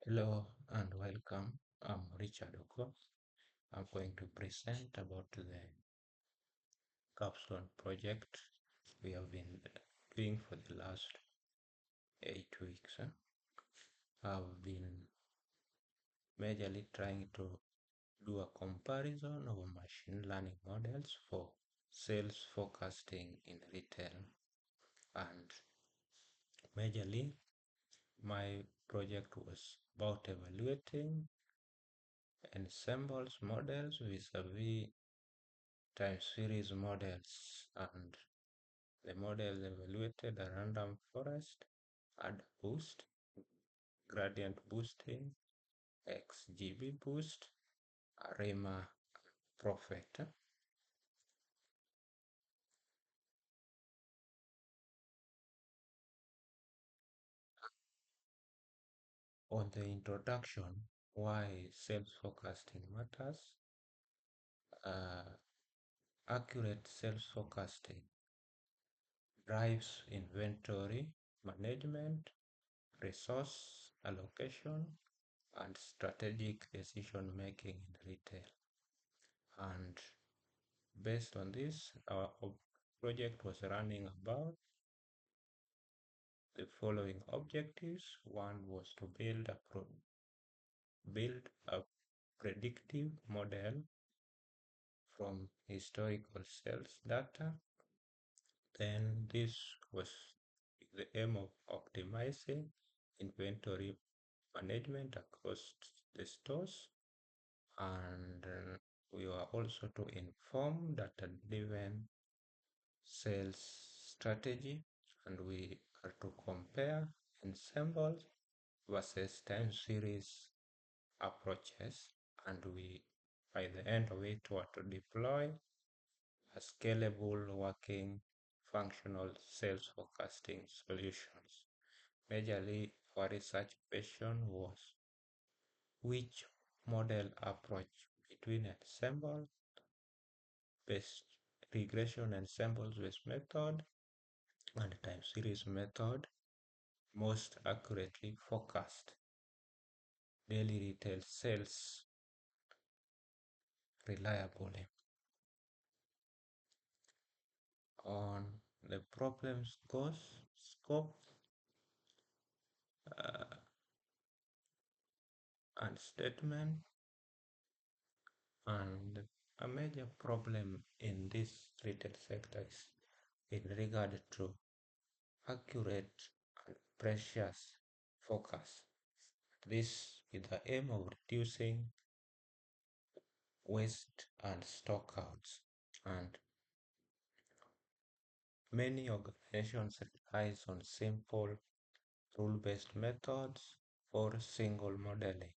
Hello and welcome. I'm Richard Oko. I'm going to present about the capstone project we have been doing for the last 8 weeks. I've been majorly trying to do a comparison of machine learning models for sales forecasting in retail, and majorly my project was about evaluating ensembles models vis-a-vis time series models, and the model evaluated a random forest, add boost, gradient boosting, XGB boost, ARIMA Prophet. On the introduction, why sales forecasting matters. uh, Accurate sales forecasting drives inventory management, resource allocation, and strategic decision making in retail. And based on this, our project was running about the following objectives. One was to build a predictive model from historical sales data. Then this was the aim of optimizing inventory management across the stores, and we were also to inform data-driven sales strategy, and we are to compare ensembles versus time series approaches, and we, by the end of it, were to deploy a scalable working functional sales forecasting solutions. Majorly, our research question was which model approach between ensemble based regression ensembles based method and time series method most accurately forecast daily retail sales reliably. On the problem scope uh, and statement, and a major problem in this retail sector is in regard to accurate and precious focus. This with the aim of reducing waste and stockouts. And many organizations relies on simple rule-based methods for single modeling.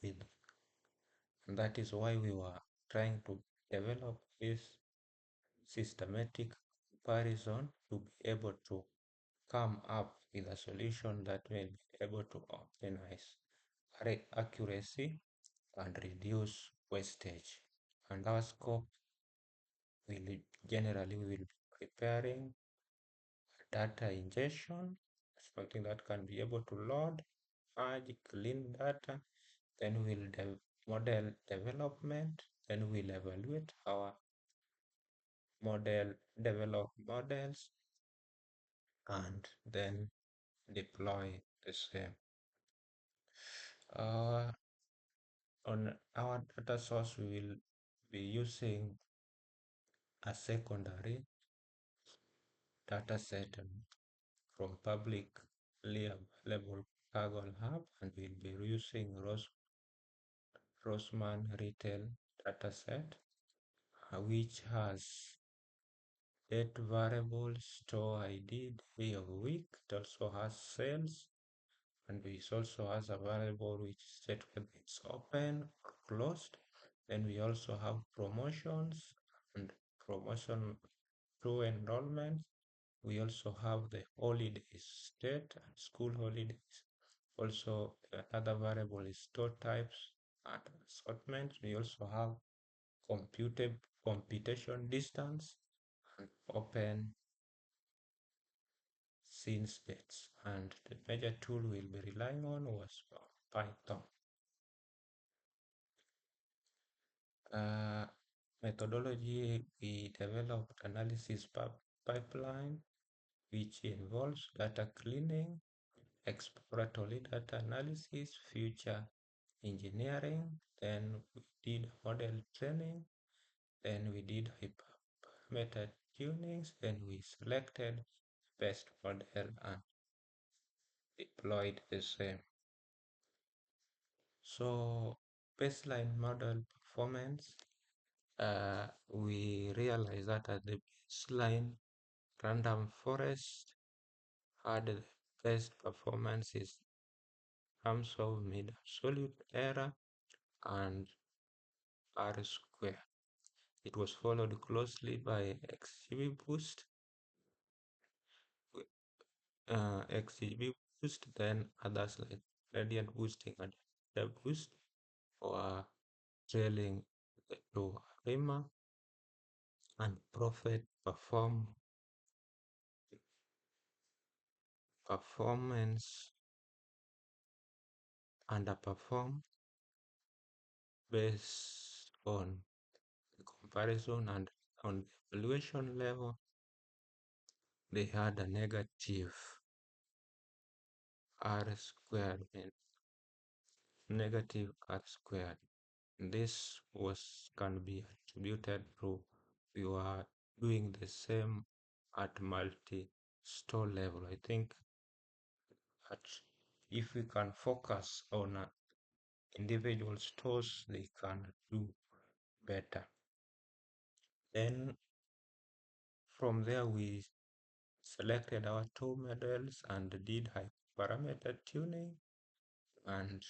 And that is why we were trying to develop this systematic comparison to be able to come up with a solution that will be able to optimize accuracy and reduce wastage. And our scope will generally we will be preparing data ingestion, something that can be able to load, merge, clean data. Then we'll model development. Then we'll evaluate our develop models, and then deploy the same. Uh, on our data source, we will be using a secondary data set from publicly available Kaggle Hub, and we'll be using Roseman Retail dataset, which has date variable, store ID, day of week. It also has sales, and it also has a variable which set whether it's open or closed. Then we also have promotions and promotion to enrollment. We also have the holidays, state and school holidays. Also, another variable is store types and assortments. We also have computation distance and open scene states, and the major tool we'll be relying on was Python. Uh, Methodology, we developed analysis pipeline, which involves data cleaning, exploratory data analysis, feature engineering, then we did model training, then we did meta tunings, then we selected best model and deployed the same. So baseline model performance, we realized that at the baseline, random forest had the best performances in terms of mean absolute error and R square. It was followed closely by XGBoost, XGBoost, then others like gradient boosting and data boost for trailing to Rima and Prophet performance underperform based on the comparison, and on the evaluation level they had a negative R squared and negative R squared. This can be attributed to we were doing the same at multi-store level. I think that if we can focus on individual stores, they can do better. Then from there we selected our two models and did hyperparameter tuning, and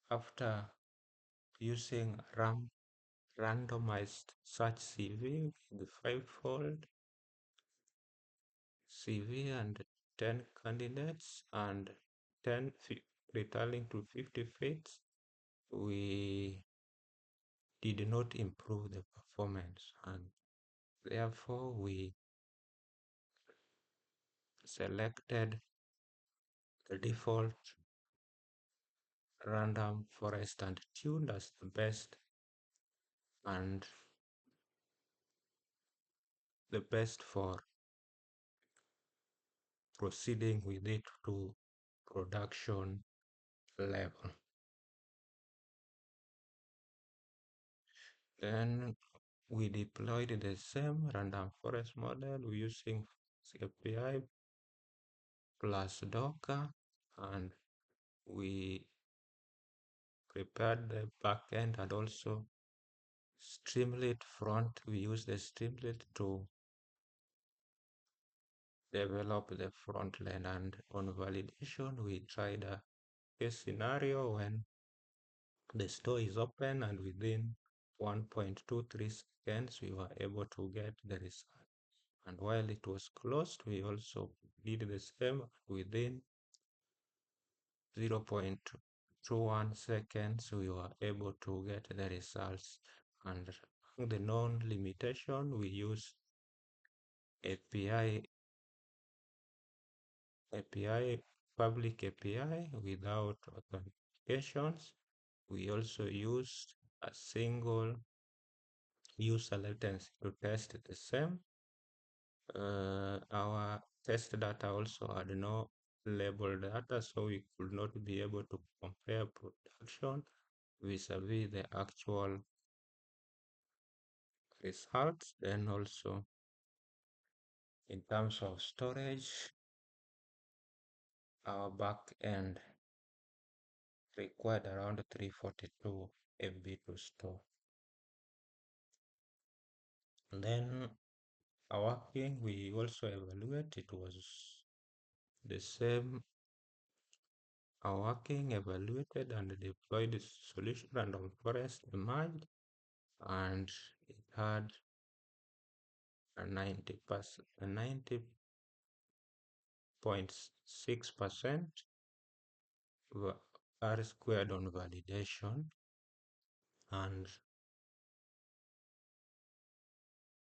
after using randomized search CV with 5-fold CV and 10 candidates and 10 returning to 50 fits, we did not improve the performance, and therefore we selected the default random forest and tuned as the best and the best for proceeding with it to production level. Then we deployed the same random forest model using API plus Docker, and we prepared the backend and also Streamlit front. We use the Streamlit to develop the front end, and on validation we tried a case scenario when the store is open, and within 1.23 seconds we were able to get the result, and while it was closed we also did the same. Within 0.21 seconds we were able to get the results, and the known limitation, we use API public API without authentications. We also used a single user latency to test the same. Our test data also had no label data, so we could not be able to compare production vis-a-vis the actual results. Then also in terms of storage, our back end required around 342 MB to store. And then our working, we also evaluate it was the same. Our working evaluated and deployed the solution random forest emerged, and it had a 90.6% R squared on validation, and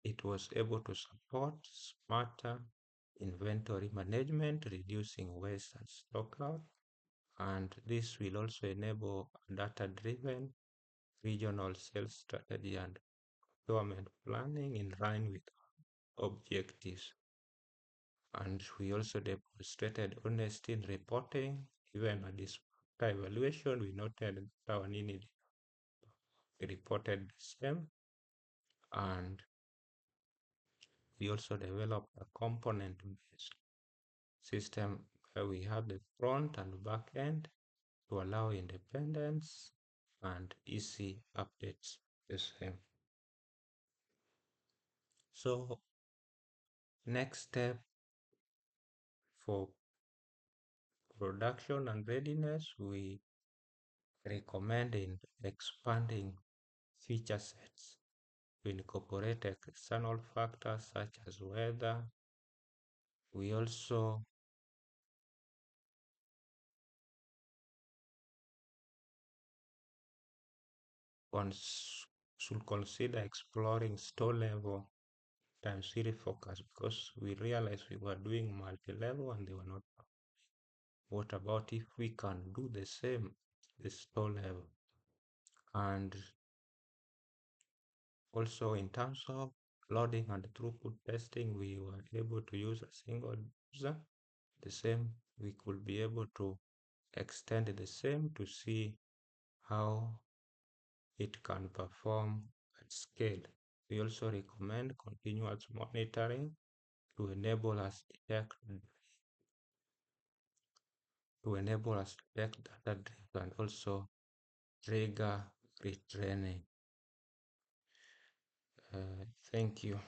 it was able to support smarter inventory management, reducing waste and stockout. And this will also enable data-driven regional sales strategy and procurement planning in line with objectives. And we also demonstrated honesty in reporting. Even at this evaluation, we noted that our need reported the same. And we also developed a component-based system where we had the front and back end to allow independence and easy updates the same. So next step for production and readiness, we recommend in expanding feature sets to incorporate external factors such as weather. We also should consider exploring store level time series focus because we realized we were doing multi-level and they were not. What about if we can do the same, the store level? And also in terms of loading and throughput testing, we were able to use a single user. The same, we could be able to extend the same to see how it can perform at scale. We also recommend continuous monitoring to enable us detect data drift and also trigger retraining. Thank you.